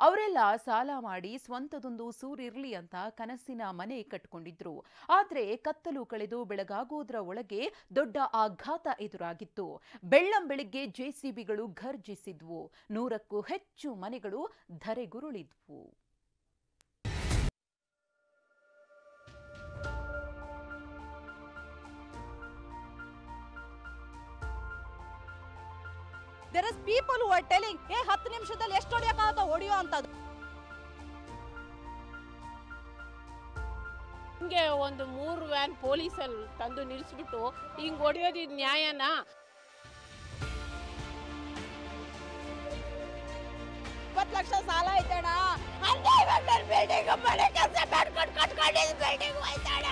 ಅವರೆಲ್ಲ ಸಾಲ ಮಾಡಿ ಸ್ವಂತದೊಂದು ಸೂರಿರ್ಲಿ ಅಂತ ಕನಸಿನ ಮನೆ ಕಟ್ಟಿಕೊಂಡಿದ್ರು. ಆದ್ರೆ ಕತ್ತಲು ಕಳೆದು ಬೆಳಗಾಗೋದ್ರ ಒಳಗೆ ದೊಡ್ಡ ಆಘಾತ ಎದುರಾಗಿತ್ತು. ಬೆಳ್ಳಂಬೆಳಿಗ್ಗೆ ಜೆಸಿಬಿಗಳು ಘರ್ಜಿಸಿದ್ವು. 100ಕ್ಕೂ ಹೆಚ್ಚು ಮನೆಗಳು ಧರೆಗುರುಳಿದ್ವು. There is people who are telling, hey, 10 ನಿಮಿಷದಲ್ಲಿ ಎಷ್ಟು ಹೊಡೆಯಕ್ಕಾಗತ್ತೋ ಹೊಡೆಯೋ ಅಂತದ್ದು. ಹಿಂಗೆ ಒಂದು 3 ವ್ಯಾನ್ ಪೊಲೀಸಲ್ಲಿ ತಂದು ನಿಲ್ಲಿಸ್ಬಿಟ್ಟು ಹಿಂಗೆ ಹೊಡೆಯೋದು ನ್ಯಾಯನಾ? 20 ಲಕ್ಷ ಸಾಲ ಐತಣ್ಣ. ಬಿಲ್ಡಿಂಗ್ ಮನೆ ಕೆಲಸ ಮಾಡ್ಕೊಂಡು ಕಟ್ಕೊಂಡಿದ್ದು ಬಿಲ್ಡಿಂಗ್ ಹೋಯ್ತಣ್ಣ.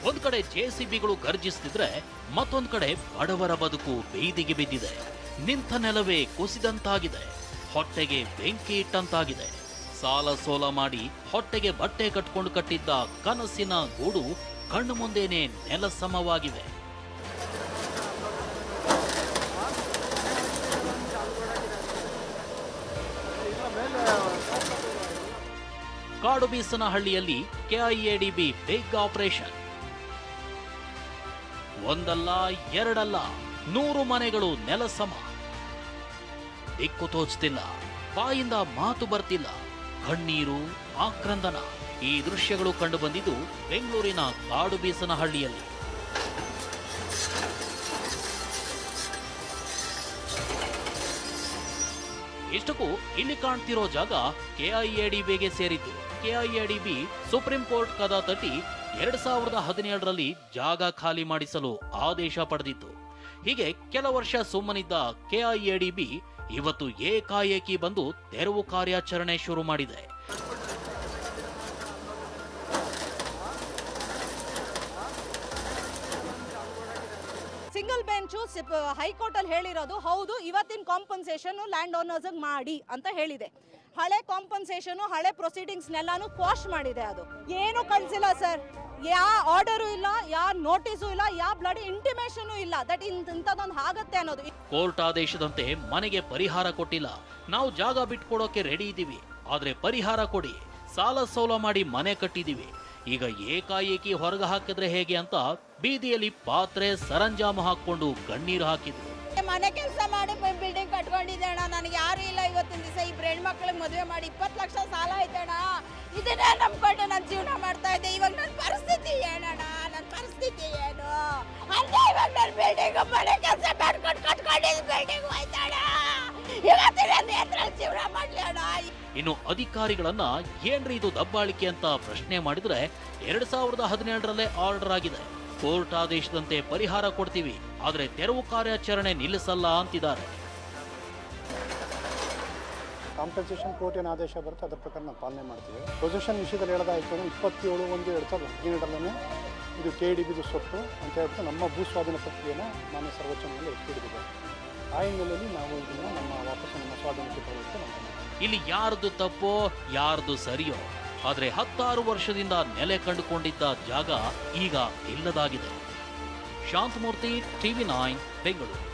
ಒಂದ್ ಕಡೆ ಜೆಸಿಬಿಗಳು ಗರ್ಜಿಸ್ತಿದ್ರೆ ಮತ್ತೊಂದ್ ಕಡೆ ಬಡವರ ಬದುಕು ಬೀದಿಗೆ ಬಿದ್ದಿದೆ. ನಿಂತ ನೆಲವೇ ಕುಸಿದಂತಾಗಿದೆ. ಹೊಟ್ಟೆಗೆ ಬೆಂಕಿ ಇಟ್ಟಂತಾಗಿದೆ. ಸಾಲ ಸೋಲ ಮಾಡಿ ಹೊಟ್ಟೆಗೆ ಬಟ್ಟೆ ಕಟ್ಕೊಂಡು ಕಟ್ಟಿದ್ದ ಕನಸಿನ ಗೂಡು ಕಣ್ಣು ಮುಂದೇನೆ ನೆಲಸಮವಾಗಿವೆ. ಕಾಡುಬೀಸನಹಳ್ಳಿಯಲ್ಲಿ ಕೆಐಎಡಿಬಿ ಬಿಗ್ ಆಪರೇಷನ್. ಒಂದಲ್ಲ ಎರಡಲ್ಲ 100 ಮನೆಗಳು ನೆಲಸಮ. ದಿಕ್ಕು ತೋಚ್ತಿಲ್ಲ, ಬಾಯಿಂದ ಮಾತು ಬರ್ತಿಲ್ಲ, ಕಣ್ಣೀರು, ಆಕ್ರಂದನ. ಈ ದೃಶ್ಯಗಳು ಕಂಡು ಬಂದಿದ್ದು ಬೆಂಗಳೂರಿನ ಕಾಡುಬೀಸನಹಳ್ಳಿಯಲ್ಲಿ. ಇಷ್ಟಕ್ಕೂ ಇಲ್ಲಿ ಕಾಣ್ತಿರೋ ಜಾಗ ಕೆಐಎಡಿಬಿಗೆ ಸೇರಿದ್ದು. ಕೆಐಎಡಿಬಿ ಸುಪ್ರೀಂ ಕೋರ್ಟ್ ಕದ ತಟ್ಟಿ 2017ರಲ್ಲಿ ಜಾಗ ಖಾಲಿ ಮಾಡಿಸಲು ಆದೇಶ ಪಡೆದಿತ್ತು. ಹೀಗೆ ಕೆಲ ವರ್ಷ ಸುಮ್ಮನಿದ್ದ ಕೆಐಎಡಿಬಿ ಇವತ್ತು ಏಕಾಏಕಿ ಬಂದು ತೆರವು ಕಾರ್ಯಾಚರಣೆ ಶುರು ಮಾಡಿದೆ. ಸಿಂಗಲ್ ಬೆಂಚು ಹೈಕೋರ್ಟ್ ಅಲ್ಲಿ ಹೇಳಿರೋದು ಹೌದು, ಇವತ್ತಿನ ಕಾಂಪನ್ಸೇಷನ್ ಲ್ಯಾಂಡ್ ಓನರ್ಸ್ ಮಾಡಿ ಅಂತ ಹೇಳಿದೆ. ಹಳೆ ಕಾಂಪನ್ಸೇಷನ್ ಹಳೆ ಪ್ರೊಸೀಡಿಂಗ್ಸ್ನೆಲ್ಲಾನು ಕ್ವಾಶ್ ಮಾಡಿದೆ. ಅದು ಏನು ಕಳಿಸಿಲ್ಲ ಸರ್. ಯಾವ ಆರ್ಡರು ಇಲ್ಲ, ಯಾವ ನೋಟಿಸು ಇಲ್ಲ, ಯಾವ ಬ್ಲಡ್ ಇಂಟಿಮೇಷನ್ ಇಲ್ಲ ದಟ್ ಇಂಥದ್ದೊಂದು ಆಗತ್ತೆ ಅನ್ನೋದು. ಕೋರ್ಟ್ ಆದೇಶದಂತೆ ಮನೆಗೆ ಪರಿಹಾರ ಕೊಟ್ಟಿಲ್ಲ. ನಾವು ಜಾಗ ಬಿಟ್ಕೊಡೋಕೆ ರೆಡಿ ಇದ್ದೀವಿ, ಆದ್ರೆ ಪರಿಹಾರ ಕೊಡಿ. ಸಾಲ ಸೋಲ ಮಾಡಿ ಮನೆ ಕಟ್ಟಿದೀವಿ, ಈಗ ಏಕಾಏಕಿ ಹೊರಗೆ ಹಾಕಿದ್ರೆ ಹೇಗೆ ಅಂತ ಬೀದಿಯಲ್ಲಿ ಪಾತ್ರೆ ಸರಂಜಾಮು ಹಾಕೊಂಡು ಕಣ್ಣೀರು ಹಾಕಿದ್ರು. ಮನೆ ಕೆಲಸ ಮಾಡಿ ಬಿಲ್ಡಿಂಗ್ ಕಟ್ಕೊಂಡಿದ್ದೆ ಅಣ್ಣ. ನನಗೆ ಯಾರು ಇಲ್ಲ ಇವತ್ತಿನ ದಿವಸ. ಇಬ್ರು ಹೆಣ್ಮಕ್ಳಿಗೆ ಮದುವೆ ಮಾಡಿ 20 ಲಕ್ಷ ಸಾಲ ಐತಣ್ಣ. ಇದನ್ನೇ ನಂಬ್ಕೊಂಡು ನಾನು ಜೀವನ ಮಾಡ್ತಾ ಇದ್ದೆ. ಇವಾಗ ನನ್ನ ಪರಿಸ್ಥಿತಿ ಏನಣ್ಣ? ನನ್ನ ಪರಿಸ್ಥಿತಿ ಏನು ಅಂದ್ರೆ ಇವಾಗ ನನ್ನ ಬಿಲ್ಡಿಂಗ್ ಮನೆ ಕೆಲಸ ಮಾಡ್ಕೊಂಡು ಕಟ್ಕೊಂಡಿದ್ದು ಬಿಲ್ಡಿಂಗ್ ಹೋಯ್ತಣ್ಣ. ಇವತ್ತಿನ ಎದ್ರಲ್ಲಿ ಜೀವನ ಮಾಡ್ಲಿ ಅಣ್ಣ. ಇನ್ನು ಅಧಿಕಾರಿಗಳನ್ನ ಏನ್ರಿ ಇದು ದಬ್ಬಾಳಿಕೆ ಅಂತ ಪ್ರಶ್ನೆ ಮಾಡಿದ್ರೆ 2017ರಲ್ಲೇ ಆರ್ಡರ್ ಆಗಿದೆ. ಕೋರ್ಟ್ ಆದೇಶದಂತೆ ಪರಿಹಾರ ಕೊಡ್ತೀವಿ, ಆದ್ರೆ ತೆರವು ಕಾರ್ಯಾಚರಣೆ ನಿಲ್ಲಿಸಲ್ಲ ಅಂತಿದ್ದಾರೆ. ಕಾಂಪನ್ಸೇಷನ್ ಕೋರ್ಟ್ ಏನು ಆದೇಶ ಬರುತ್ತೆ ಅದರ ಪ್ರಕಾರ ನಾವು ಪಾಲನೆ ಮಾಡ್ತೀವಿ. ಪೊಸಿಷನ್ ವಿಷಯದಲ್ಲಿ ಹೇಳೋದಾಯ್ತು 27/1/2017 ಇದು ಕೆಐಎಡಿಬಿದು ಸ್ವತ್ತು ಅಂತ ಹೇಳ್ಬಿಟ್ಟು ನಮ್ಮ ಭೂ ಸ್ವಾಧೀನ ಪ್ರಕ್ರಿಯೆನ ಮಾನ್ಯ ಸರ್ವೋಚ್ಚ ನ್ಯಾಯಾಲಯ ಎತ್ತಿ ಹಿಡಿದಿದೆ. ಆ ಹಿನ್ನೆಲೆಯಲ್ಲಿ ನಾವು ಇದನ್ನು ನಮ್ಮ ವಾಪಸ್ ನಮ್ಮ ಸ್ವಾಧೀನಕ್ಕೆ ತಗೊಳ್ಳೋಕ್ಕೆ ನಾವು ಇಲ್ಲಿ ಯಾರ್ದು ತಪ್ಪೋ ಯಾರ್ದು ಸರಿಯೋ, ಆದ್ರೆ 16 ವರ್ಷದಿಂದ ನೆಲೆ ಕಂಡುಕೊಂಡಿದ್ದ ಜಾಗ ಈಗ ಇಲ್ಲದಾಗಿದೆ. ಶಾಂತಮೂರ್ತಿ, TV9 ಬೆಂಗಳೂರು.